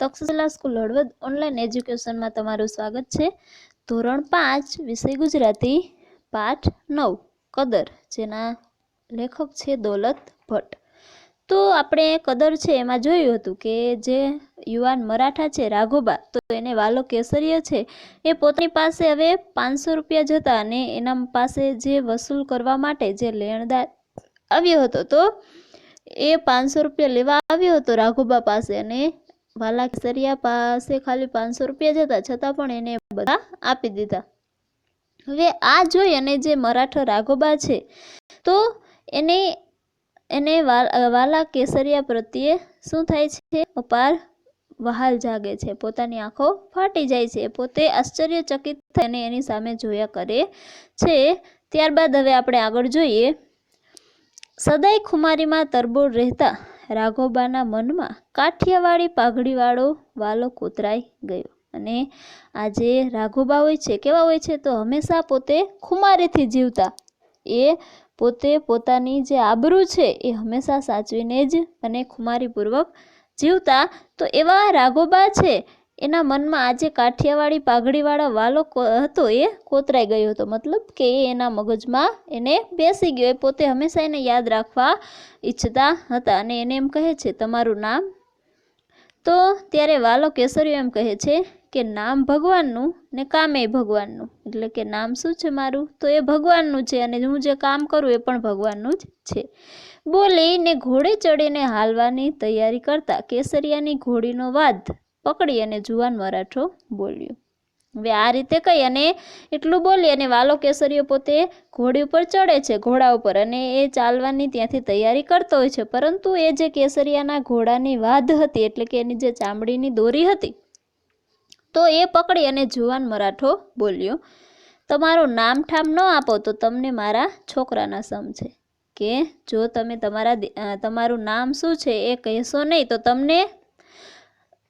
Takshashila school Halvad online એજ્યુકેશનમાં તમારું સ્વાગત છે। ધોરણ 5 વિષય ગુજરાતી પાઠ 9 કદર, જેના લેખક છે દોલત ભટ્ટ। તો આપણે કદર છે એમાં જોયું હતું કે જે યુવાન મરાઠા છે રાઘોબા, તો એને વાલો કેસરીય છે એ પોતાની પાસે હવે 500 રૂપિયા જતા અને એના પાસે જે વસૂલ કરવા માટે જે લેણદાર આવ્યો હતો, તો એ 500 રૂપિયા લેવા આવ્યો હતો રાઘોબા પાસે, અને વાલા કેસરિયા પાસે ખાલી 500 રૂપિયા જતા છતાં પણ એને બધા આપી દીધા। હવે આ જોઈ અને જે મરાઠો રાઘોબા છે તો એને વાલા કેસરિયા પ્રત્યે શું થાય છે, અપાર વહાલ જાગે છે, પોતાની આંખો ફાટી જાય છે, પોતે આશ્ચર્યચકિત થઈને એની સામે જોયા કરે છે। ત્યારબાદ હવે આપણે આગળ જોઈએ। સદાય ખુમારીમાં તરબોળ રહેતા રાઘોબાના મનમાં કાઠિયાવાડી પાઘડીવાળો વાલો કોતરાઈ ગયો, અને આ જે રાઘોબા હોય છે કેવા હોય છે, તો હંમેશા પોતે ખુમારીથી જીવતા, એ પોતે પોતાની જે આબરૂ છે એ હંમેશા સાચવીને જ અને ખુમારીપૂર્વક જીવતા। તો એવા રાઘોબા છે એના મનમાં આજે કાઠિયાવાડી પાઘડીવાળા વાલો હતો એ કોતરાઈ ગયો હતો, મતલબ કે એના મગજમાં એને બેસી ગયો, એ પોતે હંમેશા એને યાદ રાખવા ઈચ્છતા હતા। અને એને એમ કહે છે તમારું નામ? તો ત્યારે વાલો કેસરીયો એમ કહે છે કે નામ ભગવાનનું ને કામે ભગવાનનું, એટલે કે નામ શું છે મારું? તો એ ભગવાનનું છે, અને હું જે કામ કરું એ પણ ભગવાનનું જ છે, બોલીને ઘોડે ચડીને હાલવાની તૈયારી કરતા કેસરિયાની ઘોડીનો વાદ પકડી અને જુવાન મરાઠો બોલ્યો। હવે આ રીતે કહી અને એટલું બોલી અને વાલો કેસરીયો પોતે ઘોડી ઉપર ચડે છે, ઘોડા ઉપર, અને એ ચાલવાની ત્યાંથી તૈયારી કરતો હોય છે, પરંતુ એ જે કેસરિયાના ઘોડાની વાદ હતી, એટલે કે એની જે ચામડીની દોરી હતી, તો એ પકડી અને જુવાન મરાઠો બોલ્યો તમારું નામ ઠામ ન આપો તો તમને મારા છોકરાના સમ છે, કે જો તમે તમારું નામ શું છે એ કહેશો નહીં તો તમને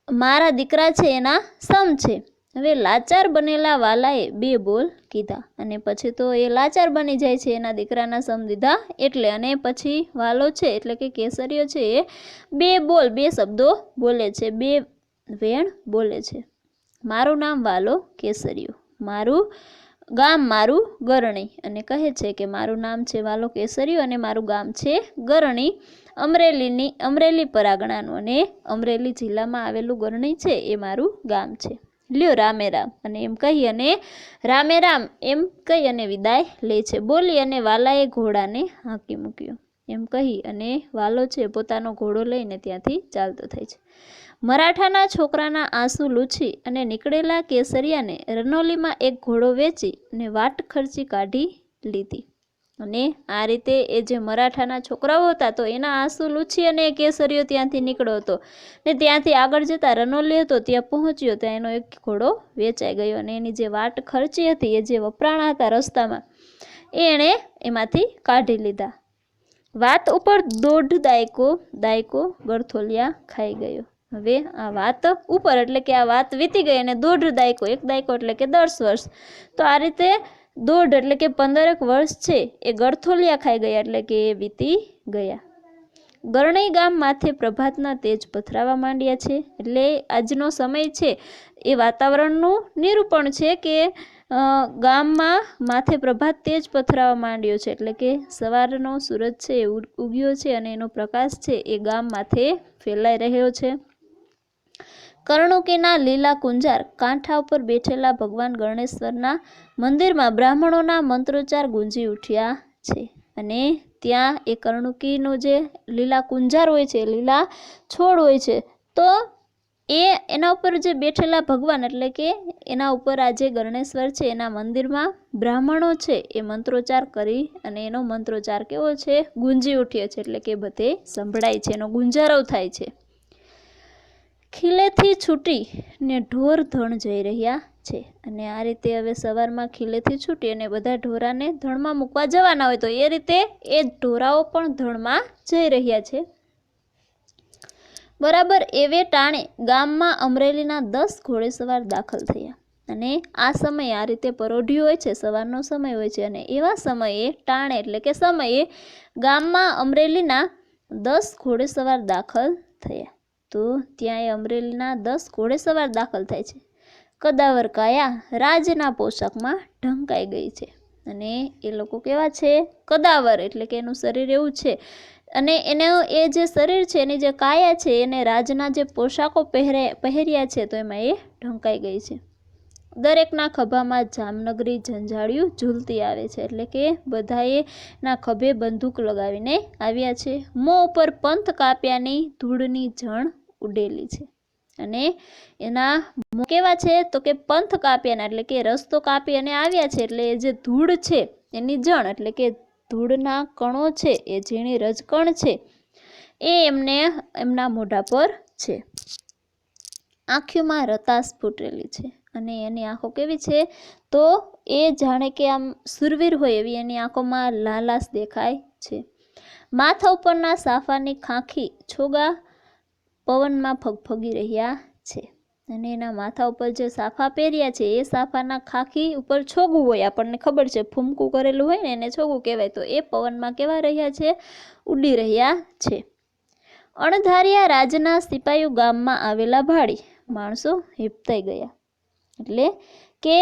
મારા દીકરા છે એના સમ છે। હવે લાચાર બનેલા વાલાએ 2 બોલ કીધા, અને પછી તો એ લાચાર બની જાય છે એના દીકરાના સમ દીધા એટલે, અને પછી વાલો છે એટલે કે કેસરીયો છે એ 2 શબ્દો બોલે છે, 2 વેણ બોલે છે। મારું નામ વાલો કેસરીયો, મારું ગામ મારું ગરણી, અને કહે છે કે મારું નામ છે વાલો કેસરીયો અને મારું ગામ છે ગરણી, અમરેલી પરાગણાનું, અને અમરેલી જિલ્લામાં આવેલું ગરણી છે એ મારું ગામ છે, લ્યો રામે રામ, અને એમ કહી અને રામે રામ એમ કહી અને વિદાય લે છે। બોલી અને વાલાએ ઘોડાને હાંકી મૂક્યો, એમ કહી અને વાલો છે પોતાનો ઘોડો લઈને ત્યાંથી ચાલતો થાય છે। મરાઠાના છોકરાના આંસુ લૂછી અને નીકળેલા કેસરિયાને રનોલીમાં એક ઘોડો વેચી અને વાટ ખર્ચી કાઢી લીધી, અને આ રીતે એ જે મરાઠાના છોકરાઓ હતા તો એના આંસુ લૂછી અને કેસરીયો ત્યાંથી નીકળ્યો હતો, ને ત્યાંથી આગળ જતા રનોલી હતો ત્યાં પહોંચ્યો, ત્યાં એનો એક ઘોડો વેચાઈ ગયો, અને એની જે વાટ ખર્ચી હતી, એ જે વપરાણા હતા રસ્તામાં, એણે એમાંથી કાઢી લીધા। વાત ઉપર 1.5 દાયકો ગરથોલિયા ખાઈ ગયો। હવે આ વાત ઉપર એટલે કે આ વાત વીતી ગઈ અને 1.5 દાયકો, 1 દાયકો એટલે કે 10 વર્ષ, તો આ રીતે 1.5 એટલે કે 15 વર્ષ છે એ ગરથોલિયા ખાઈ ગયા, એટલે કે એ વીતી ગયા। ગરણી ગામ માથે પ્રભાતના તેજ પથરાવા માંડ્યા છે, એટલે આજનો સમય છે એ વાતાવરણનું નિરૂપણ છે કે ગામમાં માથે પ્રભાત તેજ પથરાવા માંડ્યો છે, એટલે કે સવારનો સૂરજ છે એ ઉગ્યો છે અને એનો પ્રકાશ છે એ ગામ માથે ફેલાઈ રહ્યો છે। કર્ણુકીના લીલા કુંજાર કાંઠા ઉપર બેઠેલા ભગવાન ગણેશ્વરના મંદિરમાં બ્રાહ્મણોના મંત્રોચ્ચાર ગુંજી ઉઠ્યા છે, અને ત્યાં એ કર્ણુકીનો જે લીલા કુંજાર હોય છે, લીલા છોડ હોય છે, તો એના ઉપર જે બેઠેલા ભગવાન એટલે કે એના ઉપર આ જે ગણેશ્વર છે એના મંદિરમાં બ્રાહ્મણો છે એ મંત્રોચ્ચાર કરી અને એનો મંત્રોચ્ચાર કેવો છે, ગુંજી ઉઠ્યો છે, એટલે કે બધે સંભળાય છે, એનો ગુંજારો થાય છે। ખીલેથી છૂટી ને ઢોર ધણ જઈ રહ્યા છે, અને આ રીતે હવે સવારમાં ખીલેથી છૂટી અને બધા ઢોરાને ધણમાં મૂકવા જવાના હોય, તો એ રીતે એ ઢોરાઓ પણ ધણમાં જઈ રહ્યા છે। બરાબર એવે ટાણે ગામમાં અમરેલીના 10 ઘોડેસવાર દાખલ થયા, અને આ સમયે આ રીતે પરોઢિયું હોય છે, સવારનો સમય હોય છે, અને એવા સમયે ટાણે એટલે કે સમયે ગામમાં અમરેલીના 10 ઘોડેસવાર દાખલ થયા। તો ત્યાં એ અમરેલીના 10 ઘોડેસવાર દાખલ થાય છે. કદાવર કાયા રાજના પોશાકમાં ઢંકાઈ ગઈ છે. અને એ લોકો કેવા છે? કદાવર, એટલે કે એનું શરીર એવું છે અને એ જે શરીર છે એની જે કાયા છે એને રાજના જે પોશાકો પહેર્યા છે તો એમાં એ ઢંકાઈ ગઈ છે. દરેકના ખભામાં જામનગરી ઝંઝાળિયું ઝૂલતી આવે છે, એટલે કે બધાએ ના ખભે બંદૂક લગાવીને આવ્યા છે. મોં ઉપર પંથ કાપ્યાની ધૂળની જણ ઉડેલી છે. અને એના મોં કેવા છે? તો કે પંથ કાપ્યાના, એટલે કે રસ્તો કાપી અને આવ્યા છે, એટલે એ જે ધૂળ છે એની જણ, એટલે કે ધૂળના કણો છે, એ ઝીણી રજકણ છે એ એમના મોઢા પર છે. આંખોમાં રતાસ ફૂટેલી છે અને એની આંખો કેવી છે? તો એ જાણે કે આમ સુરવીર હોય એવી એની આંખોમાં લાલાશ દેખાય છે. માથા ઉપરના સાફાની ખાંખી છોગા પવનમાં ફગફગી રહ્યા છે. અને એના માથા ઉપર જે સાફા પહેર્યા છે એ સાફાના ખાંખી ઉપર છોગું હોય, આપણને ખબર છે ફૂમકું કરેલું હોય ને એને છોગું કહેવાય, તો એ પવનમાં કેવા રહ્યા છે? ઉડી રહ્યા છે. અણધાર્યા રાજના સિપાહીઓ ગામમાં આવેલા ભાડી માણસો હિપતાઈ ગયા. એટલે કે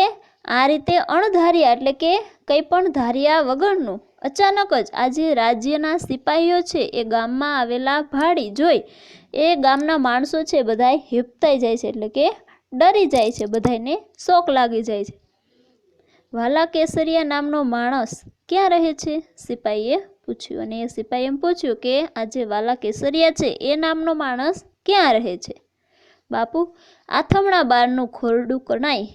આ રીતે અણધાર્યા, એટલે કે કંઈ પણ ધાર્યા વગરનું અચાનક જ આજે રાજ્યના સિપાહીઓ છે એ ગામમાં આવેલા ભાડી જોઈ એ ગામના માણસો છે બધા હિપતાઈ જાય છે, એટલે કે ડરી જાય છે, બધાને શોક લાગી જાય છે. વાલા કેસરિયા નામનો માણસ ક્યાં રહે છે? સિપાહીએ પૂછ્યું. અને એ સિપાહી એમ પૂછ્યું કે આજે વાલા કેસરિયા છે એ નામનો માણસ ક્યાં રહે છે? બાપુ, આથમણા બારનું ખોરડું કણાય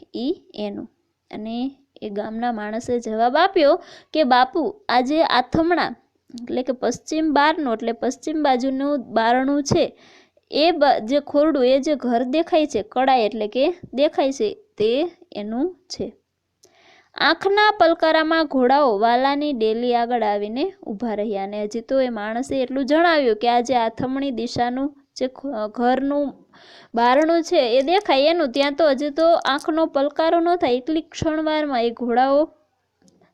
એનું. અને એ ગામના માણસે જવાબ આપ્યો કે બાપુ, આજે આથમણા એટલે કે પશ્ચિમ બારનું, એટલે પશ્ચિમ બાજુનું બારણું છે એ જે ખોરડું, એ જે ઘર દેખાય છે, કડાય એટલે કે દેખાય છે, તે એનું છે. આંખના પલકારામાં ઘોડાઓ વાલાની ડેલી આગળ આવીને ઊભા રહ્યા. અને હજી તો એ માણસે એટલું જણાવ્યું કે આજે આથમણી દિશાનું જે ઘરનું બારણું છે એ દેખાય એનું, ત્યાં તો હજી તો આંખનો પલકારો ન થાય એટલી ક્ષણવારમાં એ ઘોડાઓ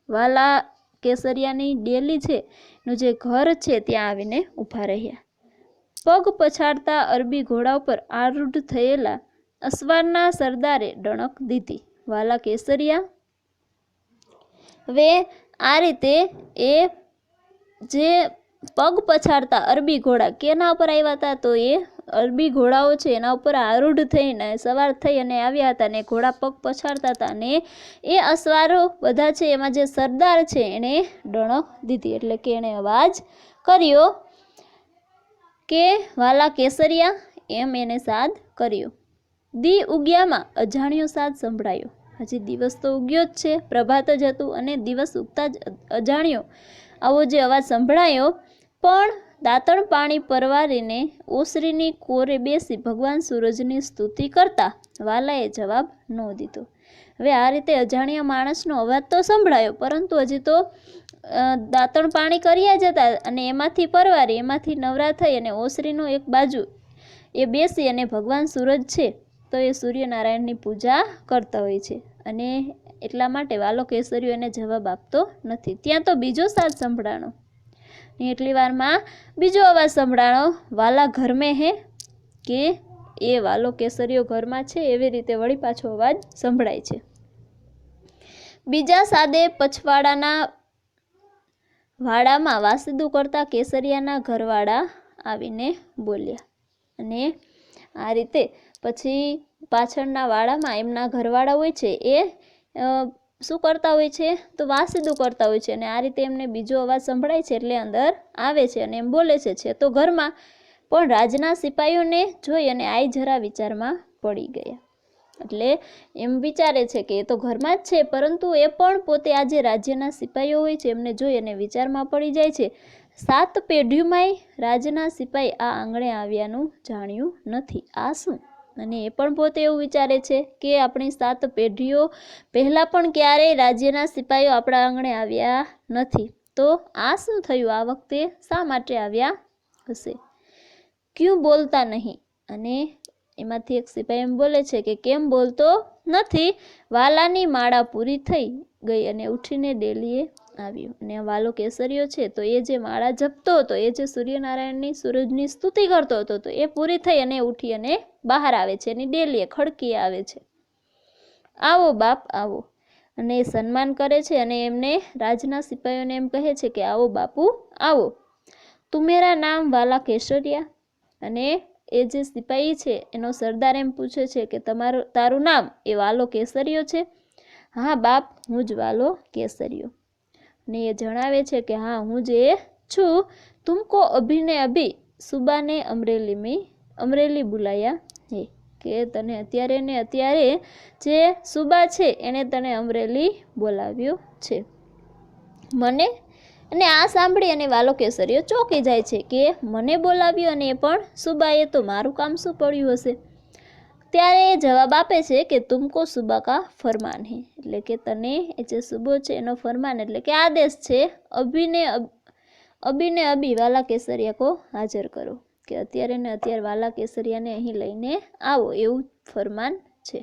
વાલા કેસરિયાની ડેલી છે નું જે ઘર છે ત્યાં આવીને ઊભા રહ્યા. પગ પછાડતા અરબી ઘોડા ઉપર આરૂઢ થયેલા અસવારના સરદારે ડણક દીધી. વાલા કેસરિયા હવે આ રીતે એ જે પગ પછાડતા અરબી ઘોડા કેના ઉપર આવ્યા હતા? તો એ અરબી ઘોડાઓ છે એના ઉપર આરૂઢ થઈને સવાર થઈ અને આવ્યા હતા અને ઘોડા પગ પછાડતા હતા. અને એ અસવારો બધા છે એમાં જે સરદાર છે એણે ડણક દીધી, એટલે કે એણે અવાજ કર્યો કે વાલા કેસરિયા, એમ એને સાદ કર્યો. દી ઉગ્યામાં અજાણ્યો સાદ સંભળાયો. હજી દિવસ તો ઉગ્યો જ છે, પ્રભાત જ હતું અને દિવસ ઉગતા જ અજાણ્યો આવો જે અવાજ સંભળાયો. પણ દાંતણ પાણી પરવારીને ઓસરીની કોરે બેસી ભગવાન સૂરજની સ્તુતિ કરતા વાલાએ જવાબ ન દીધો. હવે આ રીતે અજાણ્યા માણસનો અવાજ તો સંભળાયો, પરંતુ હજી તો દાંતણ પાણી કર્યા જતા અને એમાંથી પરવારી, એમાંથી નવરા થઈ અને ઓસરીનો એક બાજુ એ બેસી અને ભગવાન સૂરજ છે તો એ સૂર્યનારાયણની પૂજા કરતા હોય છે. અને એટલા માટે વાલો કેસરીઓ એને જવાબ આપતો નથી. ત્યાં તો બીજો સાદ સંભળાણો. એટલી વારમાં બીજો અવાજ સંભળાણો, વાલા ઘર મેં હે, કે એ વાલો કેસરીઓ ઘરમાં છે એવી રીતે વળી પાછો અવાજ સંભળાય છે. બીજા સાદે પછવાડાના વાડામાં વાસીદું કરતા કેસરિયાના ઘરવાળા આવીને બોલ્યા. અને આ રીતે પછી પાછળના વાડામાં એમના ઘરવાળા હોય છે એ શું કરતા હોય છે? તો વાસીદું કરતા હોય છે. અને આ રીતે એમને બીજો અવાજ સંભળાય છે એટલે અંદર આવે છે અને એમ બોલે છે તો ઘરમાં. પણ રાજના સિપાહીઓને જોઈ અને આઈ જરા વિચારમાં પડી ગયા. એટલે એમ વિચારે છે કે એ તો ઘરમાં જ છે, પરંતુ એ પણ પોતે આ જે રાજ્યના સિપાહીઓ હોય છે એમને જોઈ અને વિચારમાં પડી જાય છે. 7 પેઢીઓમાંય રાજના સિપાહી આ આંગણે આવ્યાનું જાણ્યું નથી, આ શું? અને એ પણ પોતે એવું વિચારે છે કે આપણી 7 પેઢીઓ પહેલાં પણ ક્યારેય રાજ્યના સિપાહીઓ આપણા આંગણે આવ્યા નથી, તો આ શું થયું? આ વખતે શા માટે આવ્યા હશે? ક્યું બોલતા નહીં? અને એમાંથી એક સિપાઈ એમ બોલે છે કે કેમ બોલતો નથી? વાલાની માળા પૂરી થઈ ગઈ અને ઉઠીને ડેલીએ આવ્યો. અને વાલો કેસરીયો છે તો એ જે માળા જપતો હતો, એ જે સૂર્યનારાયણની સૂરજની સ્તુતિ કરતો હતો, તો એ પૂરી થઈ અને ઉઠી અને બહાર આવે છે, એની ડેલીએ ખડકી આવે છે. આવો બાપ આવો, અને એ સન્માન કરે છે અને એમને રાજના સિપાહીઓને એમ કહે છે કે આવો બાપુ આવો. તું મેરા નામ વાલા કેસરિયા. અને એ જે સિપાહી છે એનો સરદાર એમ પૂછે છે કે તારું નામ એ વાલો કેસરિયો છે? હા બાપ, હું જ વાલો કેસરિયો. અને એ જણાવે છે કે હા, હું જ એ છું. તુમકો અભી ને અભી સુબા ને અમરેલી બુલાયા હે, કે તને અત્યારે ને અત્યારે જે સુબા છે એને તને અમરેલી બોલાવ્યો છે. મને, અને આ સાંભળી અને વાલો કેસરીયો ચોંકી જાય છે કે મને બોલાવ્યો, અને એ પણ સુબાએ, તો મારું કામ શું પડ્યું હશે? ત્યારે એ જવાબ આપે છે કે તુમકો સુબા કા ફરમાન હે, એટલે કે તને એ જે સુબો છે એનો ફરમાન એટલે કે આદેશ છે, અભી ને અભી વાલા કેસરિયા કો હાજર કરો, કે અત્યારે ને અત્યારે વાલા કેસરિયાને અહીં લઈને આવો, એવું ફરમાન છે.